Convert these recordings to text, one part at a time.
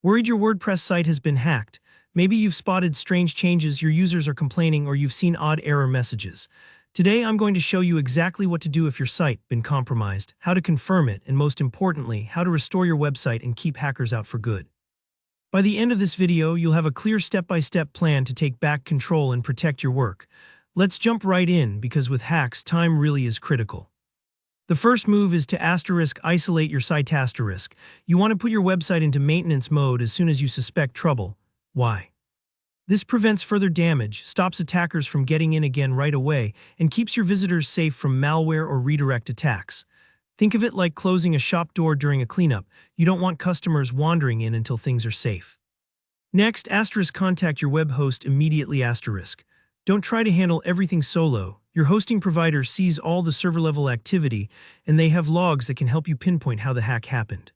Worried your WordPress site has been hacked? Maybe you've spotted strange changes, your users are complaining, or you've seen odd error messages. Today, I'm going to show you exactly what to do if your site been compromised, how to confirm it, and most importantly, how to restore your website and keep hackers out for good. By the end of this video, you'll have a clear step-by-step plan to take back control and protect your work. Let's jump right in, because with hacks, time really is critical. The first move is to isolate your site. You want to put your website into maintenance mode as soon as you suspect trouble. Why? This prevents further damage, stops attackers from getting in again right away, and keeps your visitors safe from malware or redirect attacks. Think of it like closing a shop door during a cleanup. You don't want customers wandering in until things are safe. Next, contact your web host immediately. Don't try to handle everything solo. Your hosting provider sees all the server-level activity, and they have logs that can help you pinpoint how the hack happened.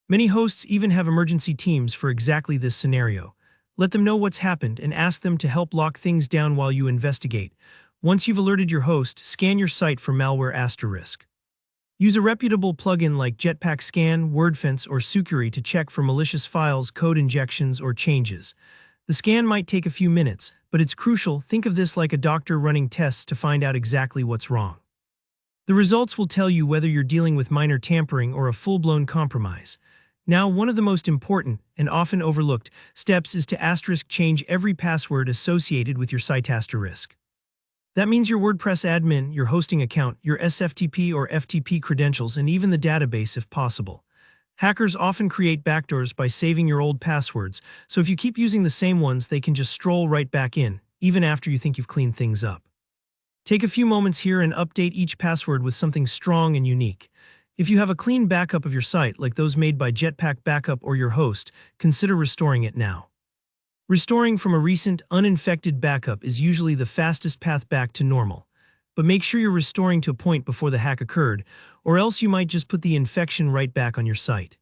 Many hosts even have emergency teams for exactly this scenario. Let them know what's happened and ask them to help lock things down while you investigate. Once you've alerted your host, scan your site for malware. Use a reputable plugin like Jetpack Scan, WordFence, or Sucuri to check for malicious files, code injections, or changes. The scan might take a few minutes, but it's crucial. Think of this like a doctor running tests to find out exactly what's wrong. The results will tell you whether you're dealing with minor tampering or a full-blown compromise. Now, one of the most important and often overlooked steps is to change every password associated with your site. That means your WordPress admin, your hosting account, your SFTP or FTP credentials, and even the database if possible. Hackers often create backdoors by saving your old passwords, so if you keep using the same ones, they can just stroll right back in, even after you think you've cleaned things up. Take a few moments here and update each password with something strong and unique. If you have a clean backup of your site, like those made by Jetpack Backup or your host, consider restoring it now. Restoring from a recent, uninfected backup is usually the fastest path back to normal. But make sure you're restoring to a point before the hack occurred, or else you might just put the infection right back on your site.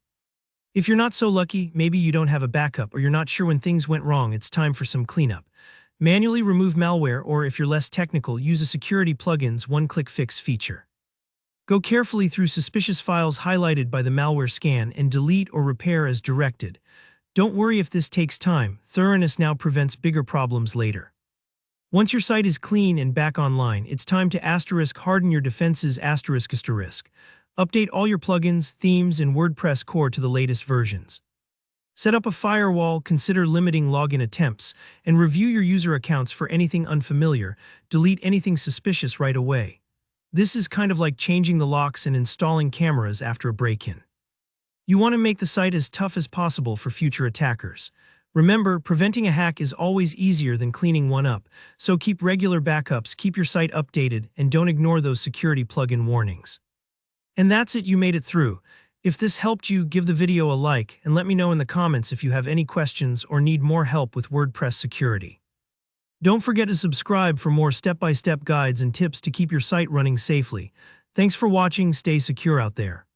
If you're not so lucky, maybe you don't have a backup or you're not sure when things went wrong, it's time for some cleanup. Manually remove malware, or if you're less technical, use a security plugin's one-click fix feature. Go carefully through suspicious files highlighted by the malware scan and delete or repair as directed. Don't worry if this takes time, thoroughness now prevents bigger problems later. Once your site is clean and back online, it's time to harden your defenses. Update all your plugins, themes, and WordPress core to the latest versions. Set up a firewall, consider limiting login attempts, and review your user accounts for anything unfamiliar. Delete anything suspicious right away. This is kind of like changing the locks and installing cameras after a break-in. You want to make the site as tough as possible for future attackers. Remember, preventing a hack is always easier than cleaning one up, so keep regular backups, keep your site updated, and don't ignore those security plugin warnings. And that's it, you made it through. If this helped you, give the video a like and let me know in the comments if you have any questions or need more help with WordPress security. Don't forget to subscribe for more step-by-step guides and tips to keep your site running safely. Thanks for watching, stay secure out there.